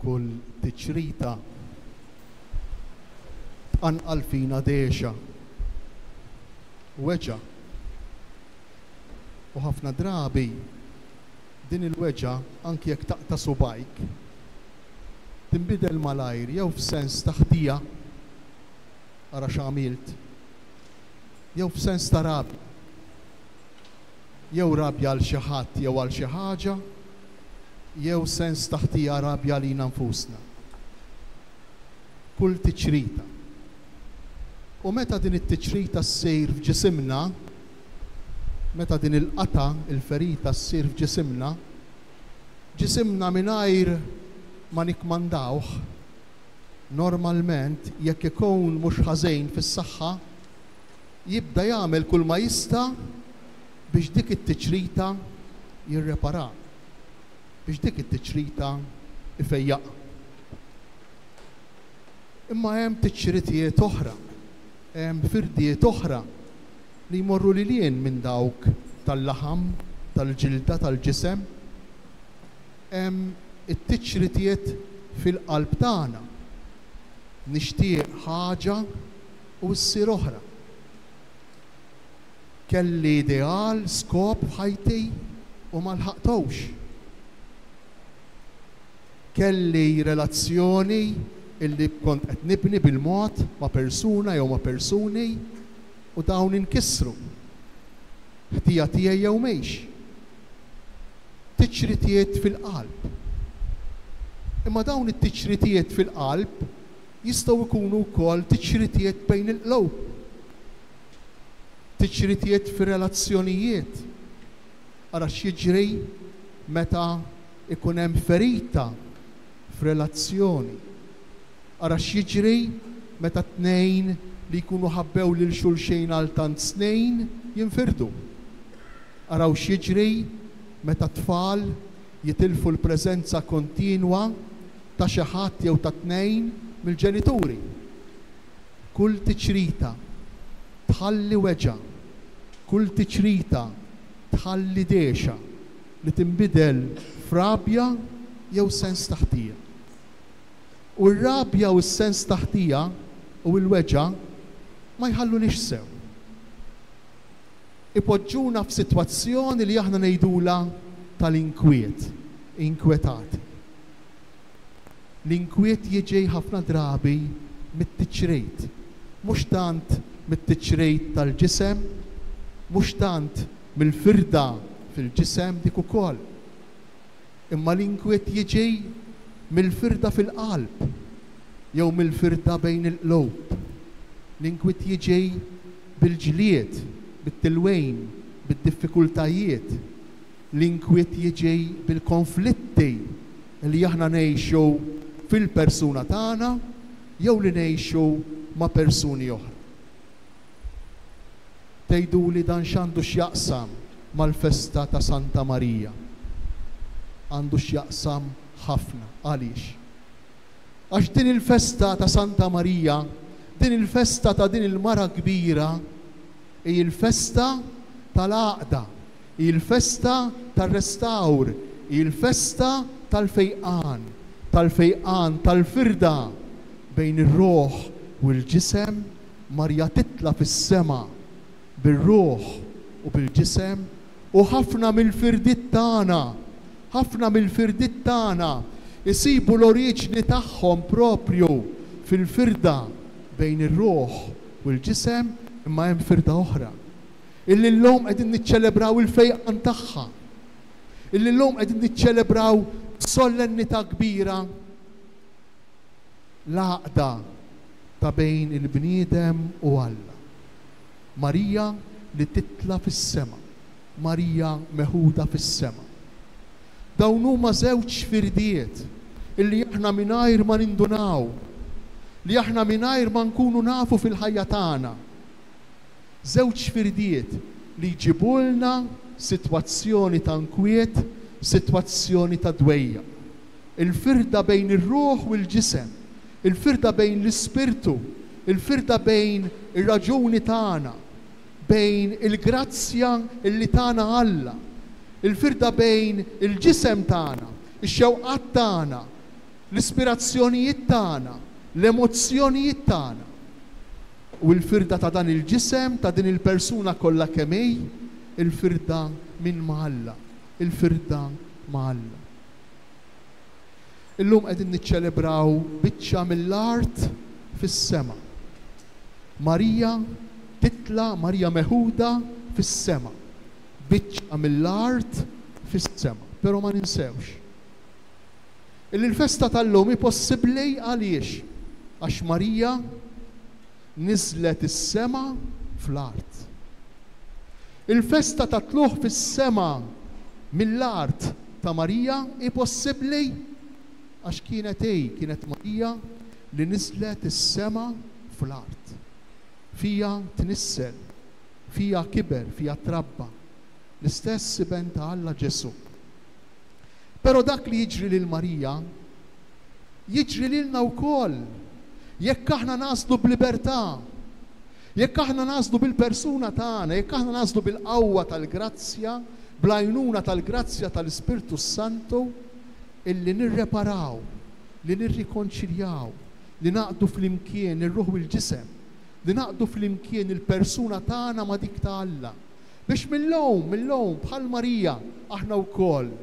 kull tiċrita tqanqal fina dexa weġa. U ħafna drabi din il-weġa anki jekk taqta' subajk tinbidel malajr jew f'sens ta' ħtija ara x'għamilt, jew f'sens ta' rabja, jew rabja għal xi ħadd jew għal xi ħaġa, jew sens ta' ħtija rabja lina nfusna. Kull tiċrita. U meta din it-tiċrita ssir f'ġisimna, meta din il-qata, il-ferita ssir f'ġisimna, ġisimna mingħajr ma nikmandawh, normalment jekk ikun mhux ħażejn fis-saħħa, jibda jagħmel kull ma jista' biex dik it-tiċrita jirrepara, biex dik it-tiċrita ifejjaq. Imma hemm tiċritijiet oħra, hemm firdijiet oħra li jmorru lilien minn dawk tal-laħam, tal-ġilda, tal-ġisem. Hemm it-tiċritijiet fil-qalb tagħna. Nixtieq ħaġa u ssir oħra. Kelli ideal, skop f'ħajti u ma lħaqtux. Kelli relazzjoni illi kont qed nibni bil-mod ma' persuna jew ma' persuni u dawn inkissru. Ħtija tiegħi jew mhix. Tiċritijiet fil-qalb. Imma dawn it-tiċritijiet fil-qalb jistgħu jkunu wkoll tiċritijiet bejn il-qlub. Tiċritijiet fir-relazzjonijiet. Ara x'jiġri meta ikun hemm ferita f'relazzjoni. Ara x'jiġri meta tnejn li jkunu ħabbew lil xulxejn għal tant snejn jinfirdu. Araw x'jiġri meta tfal jitilfu l-preżenza kontinwa ta' xi ħadd jew ta' tnejn mill-ġenituri. Kull tiċrita tħalli weġa, kull tiċrita tħalli dexa li tinbidel f'rabja jew sens ta' ħtija. U r-rabja u s-sens ta' ħtija u l-weġa ma jħallunix sew. Ipoġġuna f'sitwazzjoni li aħna ngħidula tal-inkwiet, inkwetati. L-inkwiet jiġi ħafna drabi mit-tiċrejt, mhux tant mit-tiċrejt tal-ġisem, mhux tant mill-firda fil-ġisem dik ukoll. Imma l-inkwiet jiġi mill-firda fil-qalb, jew mill-firda bejn il-qlub. L-inkwiet jiġi bil-ġlied, bit-tilwejn, bid-diffikultajiet. L-inkwiet jiġi bil-konflitti li aħna ngħixu fil-persuna tagħna jew li ngħixu ma' persuni oħra. Tgħiduli dan x'għandu x'jaqsam mal-festa ta' Santa Marija. Għandu x'jaqsam ħafna. Għaliex? Għax din il-festa ta' Santa Marija, din il-festa ta' din il-mara kbira, hi il-festa tal-għaqda, hi il-festa tar-restawr, hi il-festa tal-fejqan, tal-firda bejn ir-ruħ u l-ġisem. Marja titla fis-sema bir-ruħ u bil-ġisem u ħafna mill-firdiet tagħna, isibu l-oriġni tagħhom propju fil-firda bejn ir-ruħ u l-ġisem. Imma hemm firda oħra illi llum qegħdin niċċelebraw il-fejqan tagħha, illi llum qegħdin niċċelebraw solennità kbira, l-għaqda ta' bejn il-bniedem u Alla. Marija li titla fis-sema, Marija meħuda fis-sema. Dawn huma żewġ firdiet illi aħna mingħajr ma nindunaw, li aħna mingħajr ma nkunu nafu fil-ħajja tagħna. Żewġ firdiet li jġibulna sitwazzjoni ta' nkwiet, sitwazzjoni ta' dwejja. Il-firda bejn ir-ruħ u l-ġisem, il-firda bejn l-ispirtu, il-firda bejn ir-raġuni tagħna, bejn il-grazzja illi tagħna Alla, il-firda bejn il-ġisem tagħna, ix-xewqat tagħna, l-ispirazzjonijiet tagħna, l-emozzjonijiet tagħna. U l-firda ta' dan il-ġisem, ta' din il-persuna kollha kemm hi, il-firda minn Alla, il-firda ma' Alla. Illum qegħdin niċċelebraw biċċa mill-art fis-sema. Marija titla, Marija meħuda fis-sema. Biċċa mill-art fis-sema. Però ma ninsewx. Il-festa tal-lum hi possibbli għaliex? Għax Marija niżlet is-sema fl-art. Il-festa ta' tluħ fis-sema mill-art ta' Marija hi possibbli għax kienet Marija li niżlet is-sema fl-art. Fija tnissel, fija kiber, fija trabba. L-istess siben ta' Alla Ġesu. Però dak li jiġri lil Marija, jiġri lilna wkoll. Jekk aħna naslu b'libertà, jekk aħna naslu bil-persuna tagħna, jekk aħna naslu bil-qawwa tal-grazzja, bl-għajnuna tal-grazzja tal-Ispirtu Santu, illi nirreparaw, li nirrikonċiljaw, li naqdu fl-imkien ir-ruħ u l-ġisem, li naqdu fl-imkien il-persuna tagħna ma' dik ta' Alla. Biex mill-lum bħal Marija aħna wkoll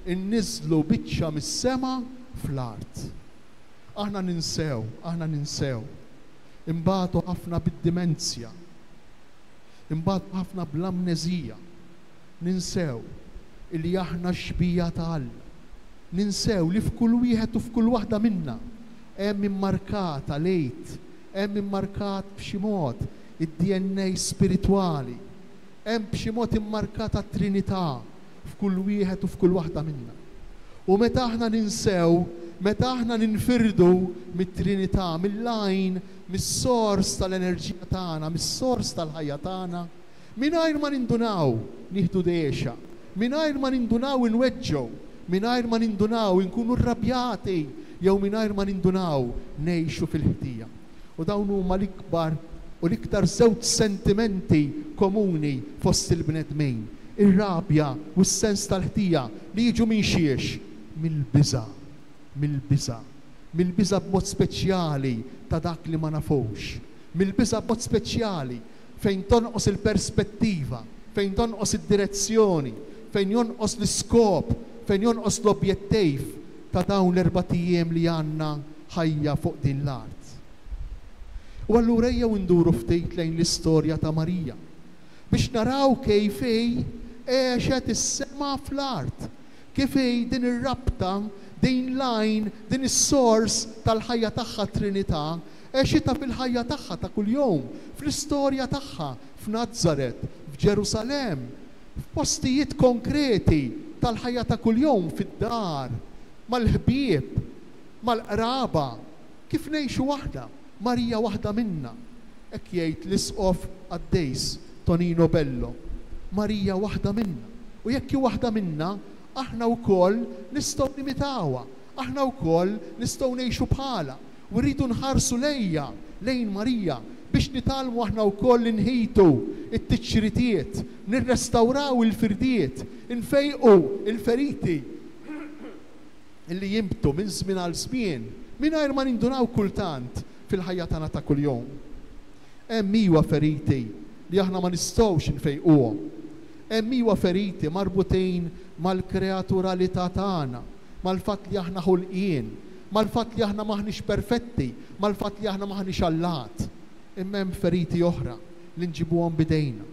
inniżlu biċċa mis-sema fl-art. Aħna ninsew. Imbagħtu ħafna bid-dimensja. Imbagħtu ħafna bl-amneżija. Ninsew illi aħna xbija ta' Alla. Ninsew li f'kull wieħed u f'kull waħda minna hemm immarkata lejt, hemm immarkat b'xi mod id-DNA spiritwali, hemm b'xi mod immarkata Trinità f'kull wieħed u f'kull waħda minna. U meta aħna ninsew, meta aħna ninfirdu mit-Trinità, mill-lajn, mis-sors tal-enerġija tagħna, mis-sors tal-ħajja tagħna, mingħajr ma nindunaw nieħdu dexa, mingħajr ma nindunaw inweġġew, mingħajr ma nindunaw inkunu rrabjati, jew mingħajr ma nindunaw ngħixu fil-ħtija. U dawn huma l-ikbar u l-iktar żewġ sentimenti komuni fost il-bnedmin. Ir-rabja u s-sens tal-ħtija li jiġu minn xiex? Mill-biża', mill-biża' b'mod speċjali ta' dak li ma nafux. Mill-biża' b'mod speċjali fejn tonqos il-perspettiva, fejn tonqos id-direzzjoni, fejn jonqos l-iskop, fejn jonqos l-objettiv ta' dawn l-4 ijiem li għandna ħajja fuq din l-art. U allura jew induru ftit lejn l-istorja ta' Marija biex naraw kejfej għexet is-sema fl-art, kifej din ir-rabta, din lajn, din is-sors tal-ħajja tagħha Trinità, għexita fil-ħajja tagħha ta' kuljum, fl-istorja tagħha f'Nażaret, f'Ġerusalem, f'postijiet konkreti tal-ħajja ta' kuljum, fid-dar, mal-ħbieb, mal-qraba, kif ngħixu waħda. Marija waħda minna, hekk jgħid l-isqof Għaddejs Tonino Bello. Marija waħda minna. U jekk hi waħda minna, aħna wkoll nistgħu nimitawha, aħna wkoll nistgħu ngħixu bħala. U rridu nħarsu lejn Marija biex nitalmu aħna wkoll inħitu it-tiċċiritiet, nirrestawraw il-firdiet, infejqu il-feriti illi jimbtu minn żmien għal żmien, mingħajr ma nindunaw kultant fil-ħajja tagħna ta' kuljum. Hemm iwa feriti li aħna ma nistgħux nfejquhom. Hemm iwa feriti marbutin mal-kreaturalità tagħna, mal-fatt li aħna ħolqien, mal-fatt li aħna maħniex perfetti, mal-fatt li aħna maħniex allat. Imma hemm feriti oħra li nġibuhom bidejna.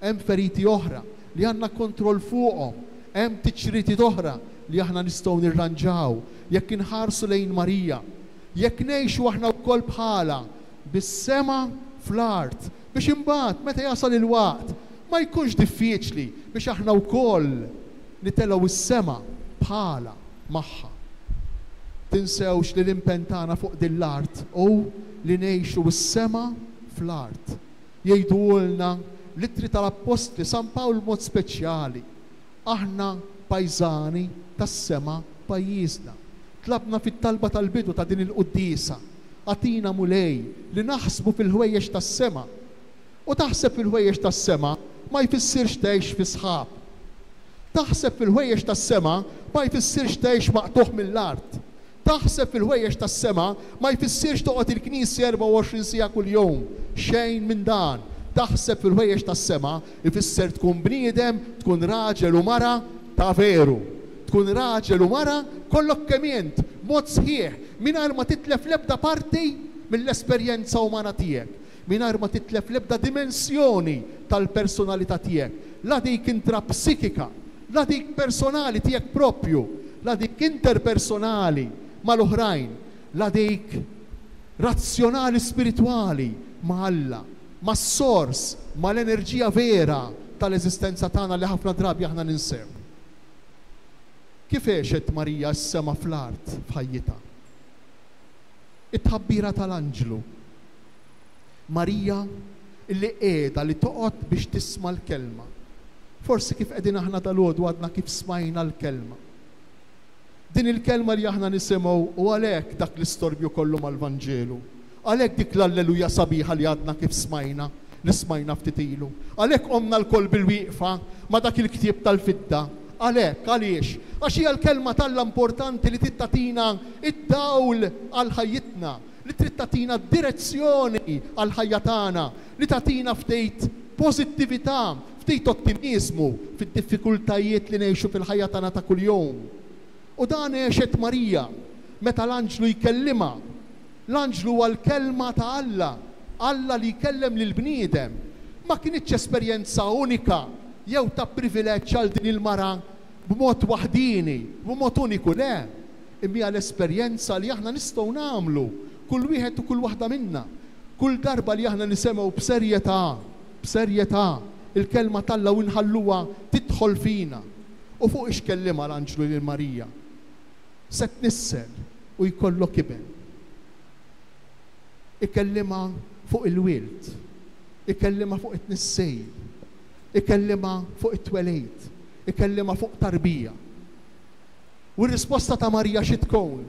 Hemm feriti oħra li għandna kontroll fuqhom. Hemm tiċċritiet oħra li aħna nistgħu nirranġaw jekk inħarsu lejn Marija. Jekk ngħixu aħna wkoll bħala bis-sema fl-art biex imbagħad meta jasal il-waqt ma jkunx diffiċli biex aħna wkoll nitelgħu is-sema bħala magħha. Tinsewx li l-impenn tagħna fuq din l-art u li ngħixu s-sema fl-art. Jgħidulna l-ittri tal-Apostli San Pawl mod speċjali. Aħna pajżani tas-sema pajjiżna. Tlabna fit-talba tal-bidu ta' din il-quddisa. Atina mulej li naħsbu fil-ħwejjex tas-sema. U taħseb fil-ħwejjex tas-sema ma jfissirx tgħix fi sħab. Taħseb fil-ħwejjex tas-sema ma jfissirx tgħix maqtuħ mill-art. Taħseb fil-ħwejjex tas-sema ma jfissirx toqgħod il-Knisja 24 siegħa kuljum. Xejn minn dan. Taħseb fil-ħwejjex tas-sema ifisser tkun bniedem, tkun raġel u mara ta' veru. Tkun raġel u mara kollok kemm int, mod sħiħ, mingħajr ma titlef l-ebda parti mill-esperjenza umana tiegħek, mingħajr ma titlef l-ebda dimensjoni tal-personalità tiegħek. La dik intrapsikika, la dik personali tiegħek propju, la dik interpersonali mal-oħrajn, la dik razzjonali spirituali ma' Alla, ma' s-sors, ma' l-enerġija vera tal-eżistenza tagħna li ħafna drabi aħna ninsew. Kif għexet Marija s-sema fl-art f'ħajjitha? It-tħabbira tal-anġlu. Marija illi qiegħda li toqgħod biex tisma' l-kelma. Forsi kif qegħdin aħna dal-għodu għadna kif smajna l-kelma. Din il-kelma li aħna nisimgħu u għalhekk dak l-istorbju kollu mal-Vanġelu. Għalhekk dik l-alleluja sabiħa li għadna kif smajna, li smajna ftit ilu. Għalhekk qomna l-koll bil-wieqfa ma dak il-ktieb tal-fidda. Għalhekk għaliex? Għax hija l-kelma tal-la importanti li tittatina id-dawl għal ħajjitna, li trittatina direzzjoni għal ħajja tagħna, li tatina ftit pożittività, ftit ottimizmu fid-diffikultajiet li ngħixu fil-ħajja tagħna ta' kuljum. U dan għexet Marija meta l-anġlu jkellima. L-anġlu huwa l-kelma ta' Alla, Alla li jkellem lil bniedem. Ma kienitx esperjenza unika jew ta' privileġġ għal din il-mara b'mod waħdini, b'mod uniku, le. Imma l-esperjenza li aħna nistgħu nagħmlu kull wieħed u kull waħda minna. Kull darba li aħna nisemgħu b'serjetà il-kelma tal-Alla u nħalluha tidħol fina. U fuq ix kellima l-anġlu lil Marija. Se tnissel u jkollok iben. Ikellima fuq il-wild, ikellima fuq it-nissejl, ikellima fuq it-twelejt, ikellima fuq tarbija. U r-risposta ta' Marija xi tkun?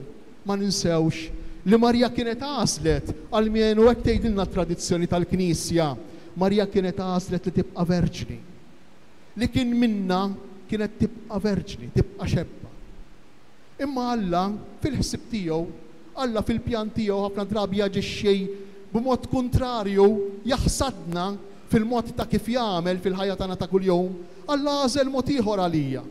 Ma ninsewx li Marija kienet għażlet għal-mien u hekk tgħidilna tradizzjoni tal-Knisja. Marija kienet għażlet li tibqa' verġni. Li kien minna kienet tibqa' verġni, tibqa' xebba. Imma Alla fil-ħsieb tiegħu, Alla fil-pjan tiegħu ħafna drabi jaġixxi b'mod kontrarju jaħsadna fil-mod ta' kif jagħmel fil-ħajja tagħna ta' kuljum. Alla għażel mod ieħor għalija.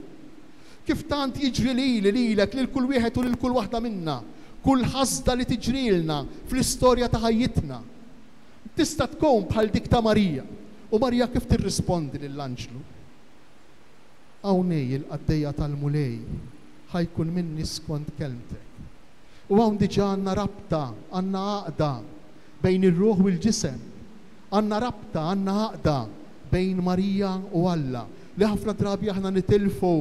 Kif tant jiġri lilek lil kull wieħed u lil kull waħda minna, kull ħasda li tiġrilna fl-istorja ta' ħajjitna. Tista' tkun bħal dik ta' Marija. U Marija kif tirrispondi lill-anġlu? Hawnhej il-qaddejja tal-mulej ħajkun minni skont kelmtek. U hawn diġà għandna rabta, għandna għaqda bejn ir-ruħ u l-ġisem. Għandna rabta, għandna għaqda bejn Marija u Alla li ħafna drabi aħna nitilfu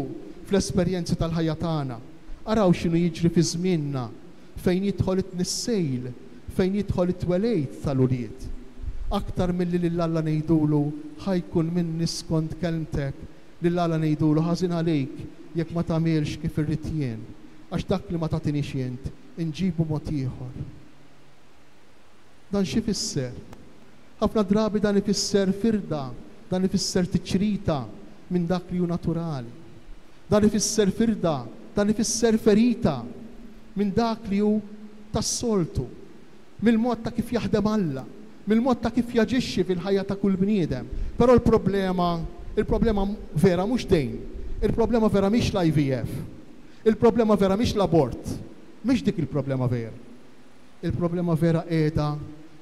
fl-esperjenzi tal-ħajja tagħna. Araw x'inhu jiġri fi żmienna fejn jidħol it-nissejl, fejn jidħol it-twelejt tal-ulied. Aktar milli lil Alla ngħidulu ħajkun minni skont kelmtek, lil Alla ngħidulu ħażin għalik jekk ma tagħmilx kif irrid jien, għax dak li ma tagħtinix jient inġibu mod ieħor. Dan xi fisser? Ħafna drabi dan ifisser firda, dan ifisser tiċrita minn dak li hu naturali. Dan ifisser firda, dan ifisser ferita minn dak li hu tas-soltu, mill-mod ta' kif jaħdem Alla, mill-mod ta' kif jaġixxi fil-ħajja ta' kull bniedem. Però il-problema vera mhux dejn. Il-problema vera mhix l-IVF. Il-problema vera mhix l-abort. Mhix dik il-problema vera. Il-problema vera qiegħda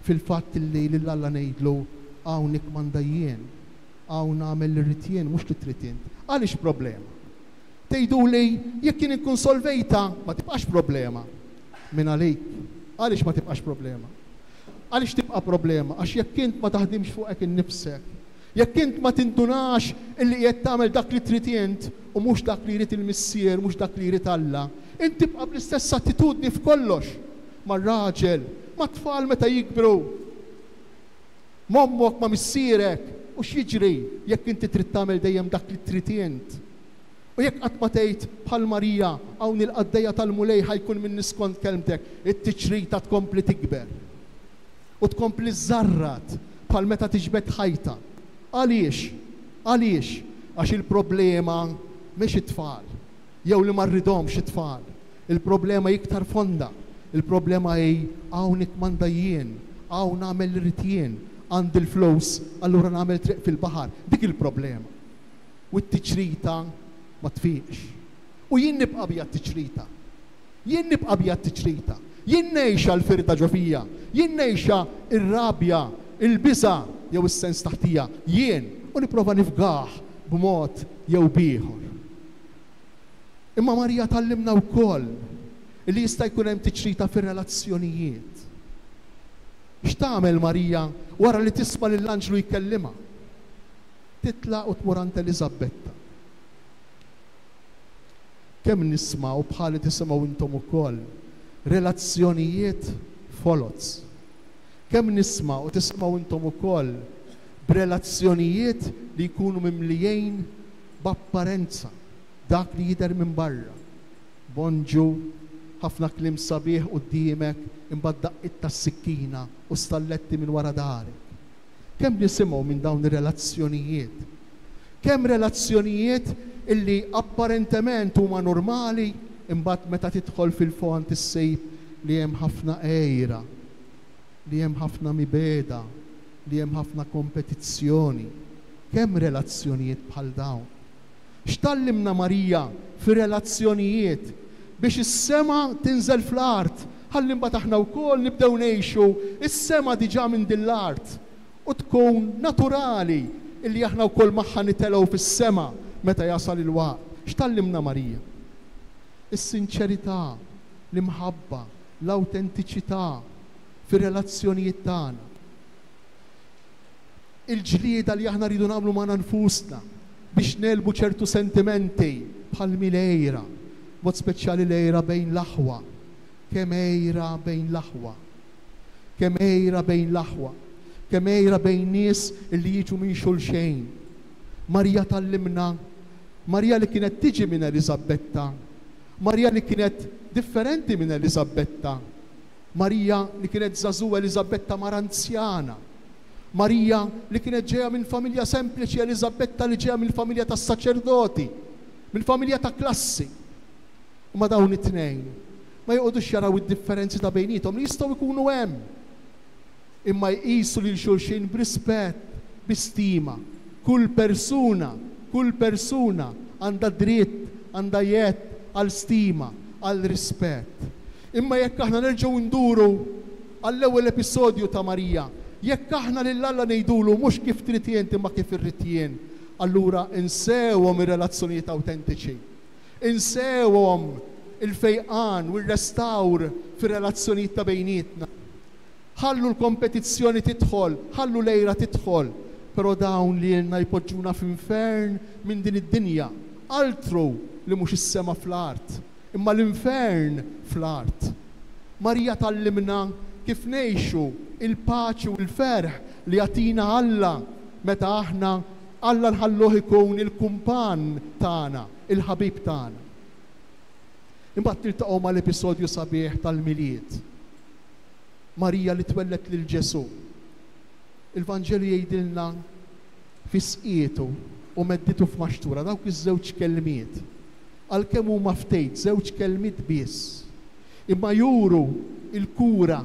fil-fatt li lil Alla ngħidlu hawnhekk m'għandha jien, hawn nagħmel li rrid jien mhux li trid int. Għaliex problema? Tgħiduli jekk kien inkun solvejta ma tibqax problema. Min għalik, għaliex ma tibqax problema? Għaliex tibqa' problema? Għax jekk int ma taħdimx fuqek innifsek, jekk int ma tindunax illi qiegħed tagħmel dak li trid int u mhux dak li jrid il-missier, mhux dak li jrid Alla, int tibqa' bl-istess attitudni f'kollox mar-raġel, ma' tfal meta jikbru, mommok ma' missierek, u x'jiġri jekk inti trid tagħmel dejjem dak li trid int. U jekk qatt ma tgħid bħal Marija hawn il-qaddejja tal-mulej ħajkun minni skont kelmtek, it-tiċrita tkompli tikber. U tkompli żarrat bħal meta tiġbed ħajta. Għaliex? Għaliex? Għax il-problema mhix it-tfal, jew li ma rridhomx it-tfal. Il-problema iktar fonda. Il-problema hi hawnhekk m'għandha jien, hawn nagħmel irrid jien, għandi l-flus, allura nagħmel triq fil-baħar. Dik il-problema. U t-tiċrita ma tfiqx. U jien nibqa' bija t-tiċrita. Jien nibqa' bija t-tiċrita. Jien ngħixha l-firda ġofija. Jien ngħixha ir-rabja, il-biża jew is-sens taħtija. Jien u nipprova nifgah b'mod jew bieħor. Imma Marija tallimna wkoll li jista' jkun hemm tiċrita fir-relazzjonijiet. X'tagħmel Marija wara li tisma' lill-anġlu jkellimha? Titlaq u tmur għand Eliżabetta. Kemm nisma'w bħali tisimgħu intom ukoll relazzjonijiet folots. Kemm nisma'w u tisma'w intom ukoll b'relazzjonijiet li jkunu mimlijejn b'apparenza, dak li jidher minn barra. Bonġu, ħafna kliem sabiħ quddiemek, imbagħad daqqit tas-sikkina u stalletti minn wara darek. Kemm nisimgħu minn dawn ir-relazzjonijiet? Kemm relazzjonijiet illi apparentement huma normali, imbagħad meta tidħol fil-fond issejb li hemm ħafna għejra, li hemm ħafna mibeda, li hemm ħafna kompetizzjoni. Kemm relazzjonijiet bħal dawn? X'tallimna Marija fir-relazzjonijiet biex is-sema tinżel fl-art, ħalli mbagħad aħna wkoll nibdew ngħixu is-sema diġà minn din l-art u tkun naturali illi aħna wkoll magħha nitelgħu fis-sema meta jasal il-waqt. X'tallimna Marija? Is-sinċerità, l-imħabba, l-awtentiċità fir-relazzjonijiet tagħna. Il-ġlieda li aħna rridu nagħmlu ma' nfusna biex nelbu ċertu sentimenti bħal milejra, mod speċjali lejra bejn l-aħwa. Kemm ejra bejn l-aħwa. Kemm ejra bejn l-aħwa. Kemm ejra bejn nies li jiġu minn xulxejn. Marija tallimna, Marija li kienet tiġi minn Eliżabetta, Marija li kienet differenti minn Eliżabetta, Marija li kienet żagħżugħa Eliżabetta mar anzjana, Marija li kienet ġejja minn familja sempliċi, Eliżabetta li ġejja mill familja tas-saċerdoti, mill-familja ta' klassi. U ma dawn it-tnejn ma jqogħdux jaraw id-differenzi ta' bejnietom li jistgħu jkunu hemm. Imma jqisu lil xulxin b'rispett, b'istima. Kull persuna għandha dritt, għandha jett għal stima, għal rispett. Imma jekk aħna nerġgħu nduru għall-ewwel episodju ta' Marija, jekk aħna lil Alla ngħidulu mhux kif trid jien imma kif irrid jien, allura insewhom ir-relazzjonijiet awtentiċi. Insewhom il-fejqan u r-restawr fir-relazzjonijiet ta' bejnietna. Ħallu l-kompetizzjoni tidħol, ħallu lejra tidħol, però dawn li lna jpoġġuna f'infern minn din id-dinja, altru li mhux is-sema fl-art, imma l-infern fl-art. Marija tallimna kif ngħixu il-paċi u l-ferħ li jagħtina Alla meta aħna Alla nħalluh ikun il-kumpan tagħna, il-ħabib tagħna. Imbagħad tiltaqgħu mal-episodju sabiħ tal-miliet. Marija li twellet lil Ġesu. Il-Vanġelu jgħidilna fi sqietu u medditu f'maxtura dawk iż-żewġ kelmiet. Għalkemm huma ftejt żewġ kelmiet biss. Imma juru il-kura,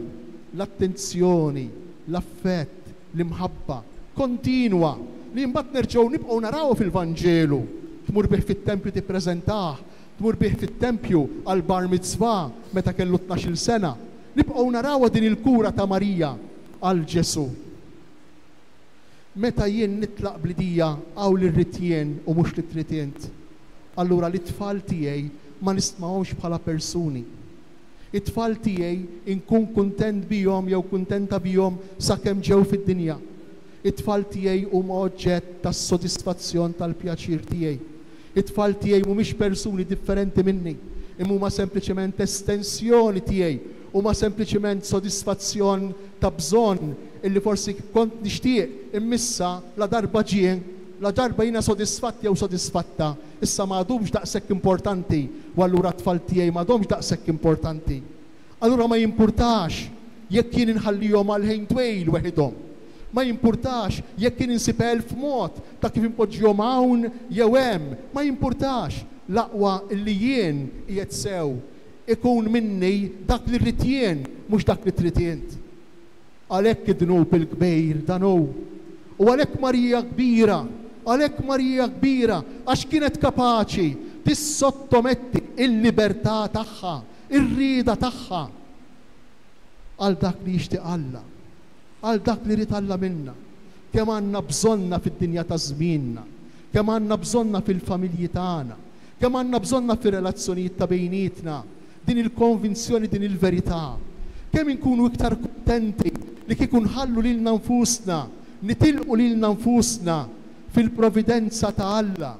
l-attenzjoni, l-affett, l-imħabba kontinwa li mbagħad nerġgħu nibqgħu narawha fil-Vanġelu. Tmur bih fit-tempju tippreżentah, tmur bih fit-tempju għal bar mitzvah meta kellu 12-il sena. Nibqgħu narawha din il-kura ta' Marija għal Ġesu. Meta jien nitlaq blidija għaw li rrid jien u mhux li trid int, allura l-itfal tiegħi ma nisma'homx bħala persuni. It-tfal tiegħi inkun kuntent bihom jew kuntenta bihom sakemm ġew fid-dinja. It-tfal tiegħi huma oġġett tas-sodisfazzjon tal-pjaċir tiegħi. It-tfal tiegħi mhumiex persuni differenti minni, imma huma sempliċement estensjoni tiegħi, huma sempliċement sodisfazzjon ta' bżonn illi forsi kont nixtieq immissa la darba jiena sodisfatt jew sodisfatta, issa m'għadhomx daqshekk importanti u allura t-tfal tiegħi m'għadhomx daqshekk importanti. Allura ma jimpurtax jekk jien inħallihom għal ħin twejl weħidhom. Ma jimpurtax jekk kien insib elf mod ta' kif impoġġihom hawn jew hemm, ma jimpurtax l-aqwa illi jien qiegħed sew ikun minni dak li rrid jien mhux dak li trid int. Għalhekk id-dnub il-kbejr dan hu. U għalhekk Marija kbira, għalhekk Marija kbira għax kienet kapaċi tissottometti il-libertà tagħha, ir-rieda tagħha għal dak li jixtieq Alla, għal dak li rid Alla minna. Kemm għandna bżonna fid-dinja ta' żmienna, kemm għandna bżonna fil-familji tagħna, kemm għandna bżonna fir-relazzjonijiet ta' bejnietna, din il-konvinzjoni, din il-verità. Kemm inkunu iktar kuntenti li kieku nħallu lilna nfusna, nitilqu lilna nfusna fil-providenza ta' Alla,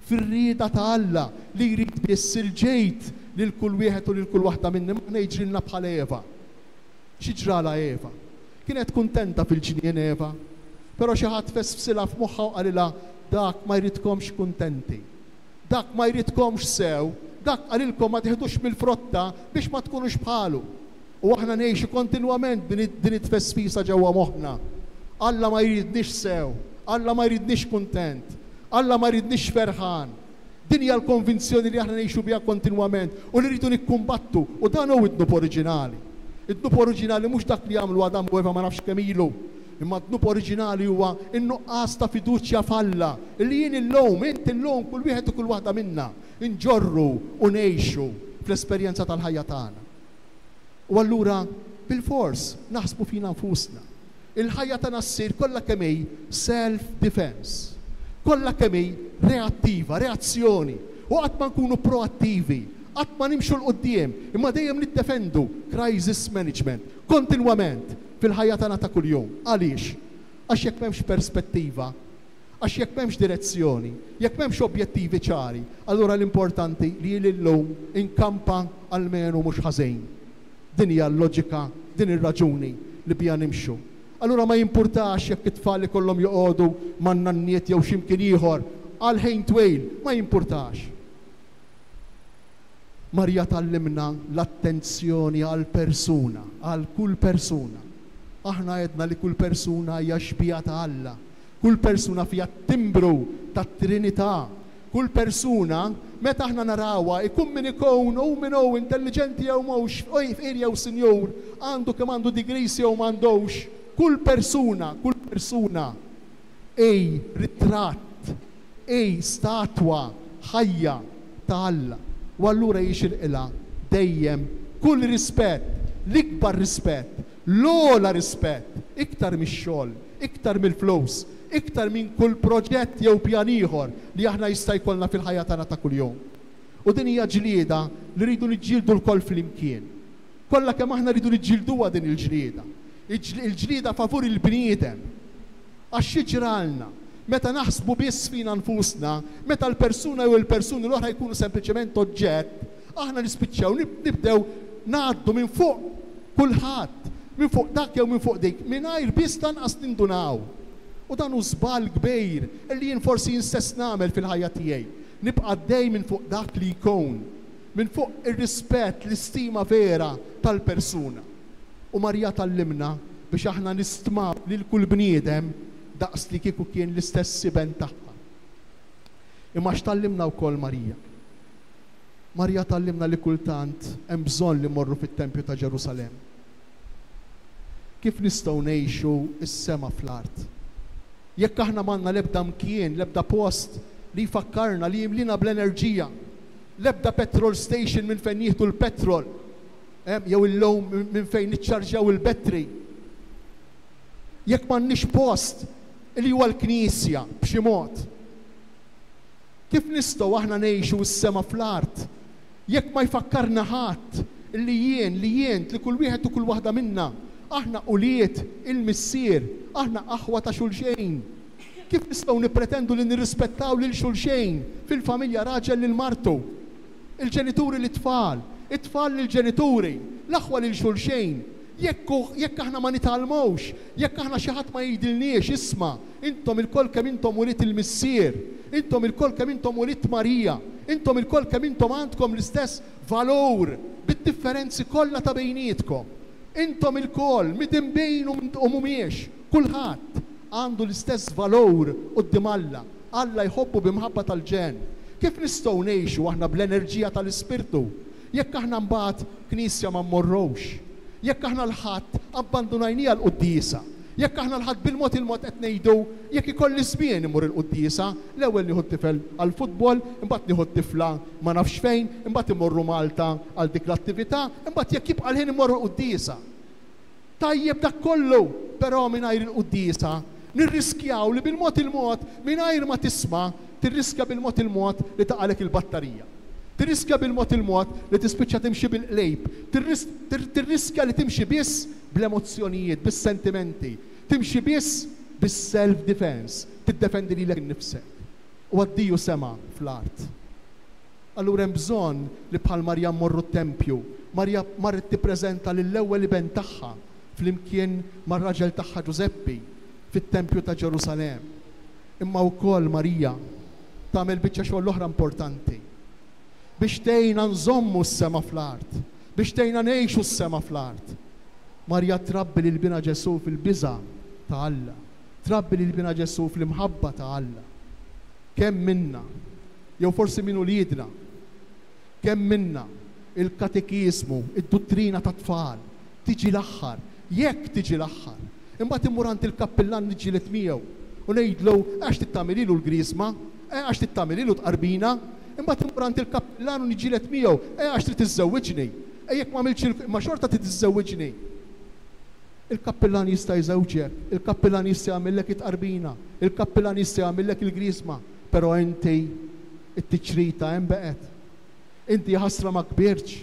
fir-rieda ta' Alla li jrid biss il-ġejt lil kull wieħed u lil kull waħda minna ma jiġrilna bħal Eva. Xi ġrala Eva? Kienet kuntenta fil-ġnien Eva, però xi ħadd fess f'sila f'moħħha u qalilha dak ma jridkomx kuntenti, dak ma jridkomx sew, dak qalilkom ma tieħdux mill-frotta biex ma tkunux bħalu. U aħna ngħixu kontinwament din it-tfessfisa ġewwa moħħna. Alla ma jridniex sew, Alla ma jridniex kuntent, Alla ma jridniex ferħan. Din hija l-konvinzjoni li aħna ngħixu biha kontinwament u li rridu nikkumbattu u dan hu id-dnub oriġinali. Id-dnub oriġinali mhux dak li jagħmlu Adam u Eva ma nafx kemm ilu. Imma d-dnub oriġinali huwa in-nuqqas ta' fiduċja falla li jien illum, int illum kull wieħed u kull waħda minna inġorru u ngħixu fl-esperjenza tal-ħajja tagħna. U allura bil-fors naħsbu fina nfusna. Il-ħajja tagħna ssir kollha kemm hi self-defense, kollha kemm hi reattiva, reazzjoni, u qatt ma nkunu proattivi, qatt ma nimxu l-qudiem, imma dejjem niddefendu crisis management kontinwament fil-ħajja tagħna ta' kuljum. Għaliex? Għax jekk m'hemmx perspettiva, għax jekk m'hemmx direzzjoni, jekk m'hemmx objettivi ċari, allura l-importanti li llum inkampa almenu mhux ħażejn. Din hija l-loġika, din ir-raġuni li bija nimxu. Allura ma jimpurtax jekk it-tfal li kollhom joqogħdu man-nanniet jew x'imkien ieħor għal ħejn twejl, ma jimpurtax. Marja tallimna l-attenzjoni għal persuna, għal kull persuna. Aħna għedna li kull persuna hija xbija ta' Alla, kull persuna fija timbru tat-Trinità, kull persuna meta aħna narawha ikun min ikun u min hu intelligenti jew mhux, fqir jew sinjur, għandu kemm għandu degrees jew m'għandux, kull persuna ritratt, statwa ħajja ta' Alla. U allura jixilqilha dejjem kull rispett, l-ikbar rispett, l-ogħla rispett, iktar mix-xogħol, iktar mill-flus, iktar minn kull proġett jew pjan ieħor li aħna jista' jkollna fil-ħajja tagħna ta' kuljum. U din hija ġlieda li rridu niġġieldu l-koll flimkien. Kollha kemm aħna rridu niġġielduha din il-ġlieda. Il-ġlieda favur il-bniedem. Għax jiġralna meta naħsbu biss fina nfusna, meta l-persuna jew il-persuni l-oħra jkunu sempliċement oġġett, aħna nispiċċew nibdew ngħaddu minn fuq kulħadd, minn fuq dak jew minn fuq dik, mingħajr biss tanqas nindunaw. U dan hu żball kbir li jien forsi jinstess nagħmel fil-ħajja tiegħi. Nibqa' dej minn fuq dak li jkun, minn fuq ir-rispett, l-istima vera tal-persuna. U Marija tallimna biex aħna nistmaw lil kull bniedem daqs li kieku kien l-istess siben tagħha. Imma x'tallimna wkoll Marija. Marija tallimna li kultant hemm bżonn li morru fit-Tempju ta' Ġerusalemm. Kif nistgħu ngħixu s-sema fl-art? Jekk aħna m'għandna l-ebda mkien, l-ebda post li jfakkarna li jimlina bl-enerġija, l-ebda petrol station minn fejn jieħdu l-petrol, jew illum minn fejn niċċarġjaw il-bettri. Jekk m'għandniex post li huwa l-Knisja b'xi mod. Kif nistgħu aħna ngħixu s-sema fl-art jekk ma jfakkarna ħadd li jien li kull wieħed u kull waħda minna aħna quliet il-missier, aħna aħwa ta' xulxejn. Kif nistgħu nippretendu li nirrispettaw lil xulxejn fil-familja raġel lil martu, il-ġenituri l-tfal, it-tfal lill-ġenituri, l-aħwa lil xulxejn. Jekk aħna ma nitalmux, jekk aħna xi ħadd ma jgħidilniex isma' intom il-kol kemm intom uliet il-missier, intom il-kol kemm intom uliet Marija, intom il-kol kemm intom għandkom l-istess valur bid-differenzi kollha ta' bejnietkom. Intom il-kol midin bejn u mhumiex, kulħadd għandu l-istess valur quddiem Alla. Alla jħobbu bimħabba tal-ġen. Kif nistgħu ngħixu aħna bl-enerġija tal-Ispirtu? Jekk aħna mbagħad knisja ma mmorrux, jekk aħna l-ħadd abbandunajnija l-quddiesa, jekk aħna l-ħadd bil-mod il-mod qed ngħidu jekk ikolli żmien imur il-quddiesa, l-ewwel nieħu t-tifel għall-futbol, imbagħad nieħu t-tifla ma nafx fejn, imbagħad imorru Malta għal dik l-attività, imbagħad jekk jibqa' l-ħin imorru l-quddiesa. Tajjeb dak kollu, però mingħajr il-quddiesa nirriskjaw li bil-mod il-mod mingħajr ma tisma' tirriskja bil-mod il-mod li taqalek il-batterija. Tirriskja bil-mod il-mod li tispiċċa timxi bil-qlejb. Tirriskja li timxi biss bl-emozzjonijiet, bis-sentimenti. Timxi biss bis-self-defense. Tiddefendi lilek innifsek. U għaddiju sema fl-art. Allura hemm bżonn li bħal Marja mmorru t-tempju. Marja marret tippreżenta lill-ewwel iben tagħha flimkien mar-raġel tagħha Giuseppi fit-tempju ta' Ġerusalemm. Imma wkoll Marija tagħmel biċċa xogħol oħra importanti biex tgħinna nżommu s-sema fl-art, biex tgħinna ngħixu s-sema fl-art. Marja trabbi lil bina Ġesu fil-biża' ta' Alla, trabbi lil bina Ġesu fl-imħabba ta' Alla. Kemm minna, jew forsi min uliedna, kemm minna il-katekismu, id-dottrina ta' tfal tiġi l-aħħar, jekk tiġi l-aħħar. Imbagħad immur għand il-kappillan niġġieled miegħu u ngħidlu għax tittamililu l-griżma, għax tittamililu tqarbina, imbagħad immur għand il-kappillan u niġġieled miegħu, għax trid tiżżewwiġni, jekk ma għamilx ma xorta trid tiżżewwiġni. Il-kappillan jista' jżewġek, il-kappillan jista' jagħmellek it-tqarbina, il-kappillan jista' jagħmellek il-griżma, però inti t-tiċrita hemm beqgħet. Inti ħasra ma kbirx,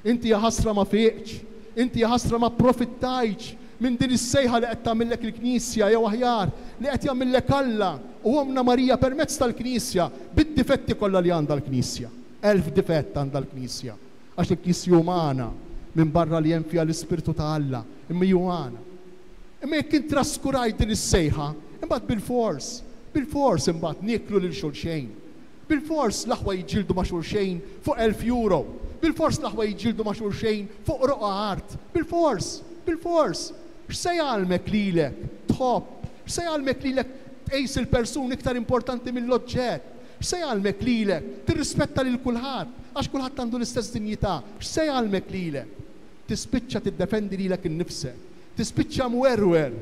inti ħasra ma fiqx, inti ħasra ma profittajx minn din is-sejħa li qed tagħmellek il-Knisja jew aħjar li qed jagħmellek Alla u Omna Marija permezz tal-Knisja bid-difetti kollha li għandha l-Knisja. 1000 difett għandha l-Knisja għax il-Knisja umana minn barra li hemm fiha l-Ispirtu ta' Alla imma umana. Imma jekk int traskurajt din is-sejħa, imbagħad bil-fors imbagħad nieklu lil xulxejn. Bil-fors l-aħwa jiġġieldu ma' xulxejn fuq €1000. Bil-fors l-aħwa jiġġieldu ma' xulxejn fuq roqa art. Bil-fors. X'se jgħalmek lilek tħobb, x'se jgħalmek lilek tqejs il-persuni iktar importanti mill-oġġett, x'se jgħalmek lilek tirrispetta lil kulħadd għax kulħadd għandu l-istess dinjità, x'se jgħalmek lilek tispiċċa tiddefendi lilek innifsek, tispiċċa mwerwer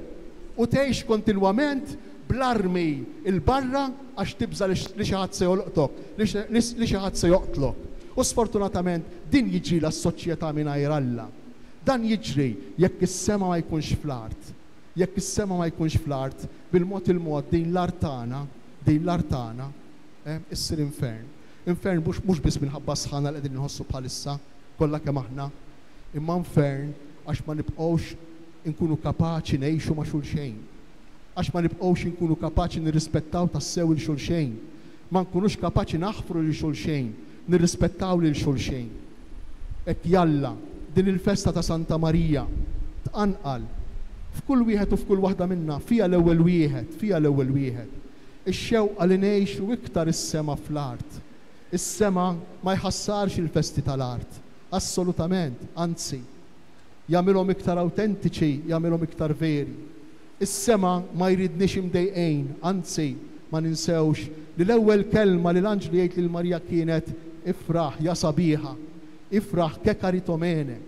u tgħix kontinwament bl-armi il-barra għax tibża li xi ħadd se jolqtok, li xi ħadd se joqtlok. U sfortunatament din jiġri s-soċjetà mingħajr Alla. Dan jiġri jekk is-sema ma jkunx fl-art. Jekk is-sema ma jkunx fl-art, bil-mod il-mod din l-art tagħna issir infern. Infern mhux biss minħabba sħana li qegħdin inħossu bħalissa kollha kemm aħna, imma infern għax ma nibqgħux inkunu kapaċi ngħixu ma' xulxejn. Għax ma nibqgħux inkunu kapaċi nirrispettaw tassew il xulxejn. Ma nkunux kapaċi naħfru lil xulxejn, nirrispettaw lil xulxejn. Hekk jalla din il-festa ta' Santa Marija tqanqal f'kull wieħed u f'kull waħda minna fiha l-ewwel wieħed. Ix-xewqa li ngħixu iktar is-sema fl-art. Is-sema ma jħassarx il-festi tal-art. Assolutament, anzi, jagħmilhom iktar awtentiċi, jagħmilhom iktar veri. Is-sema ma jridniex imdejqejn, anzi, ma ninsewx li l-ewwel kelma li l-anġlu jgħid lil Marja kienet ifraħ ja sabiħa. Ifraħ kekaritomene,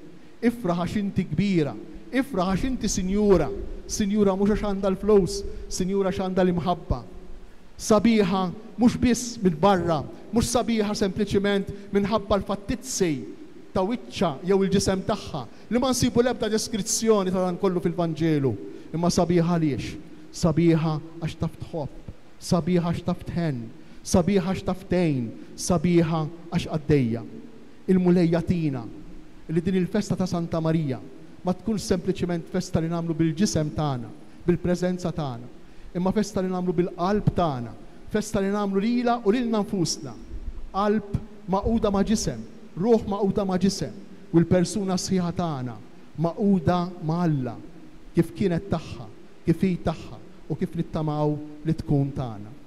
ifraħ għax inti kbira, ifraħ għax inti sinjura mhux għax għandha l-flus, sinjura għax għandha l-imħabba. Sabiħa mhux biss mill-barra, mhux sabiħa sempliċement minħabba l-fattizzi ta' wiċċa jew il-ġisem tagħha li ma nsibu l-ebda deskrizzjoni ta' dan kollu fil-Vanġelu. Imma sabiħa għaliex? Sabiħa għax taf tħobb, sabiħa għax taf tħenn, sabiħa għax taf tgħin, sabiħa għax għaddejja. Il-mulejja tina li din il-festa ta' Santa Marija ma tkun sempliċement festa li nagħmlu bil-ġisem tagħna, bil-preżenza tagħna, imma festa li nagħmlu bil-qalb tagħna, festa li nagħmlu lilha u lilna nfusna. Qalb maquda ma' ġisem, ruħ maquda ma' ġisem, u l-persuna sħiħa tagħna maquda ma' Alla kif kienet tagħha, kif hi tagħha u kif nittamaw li tkun tagħna.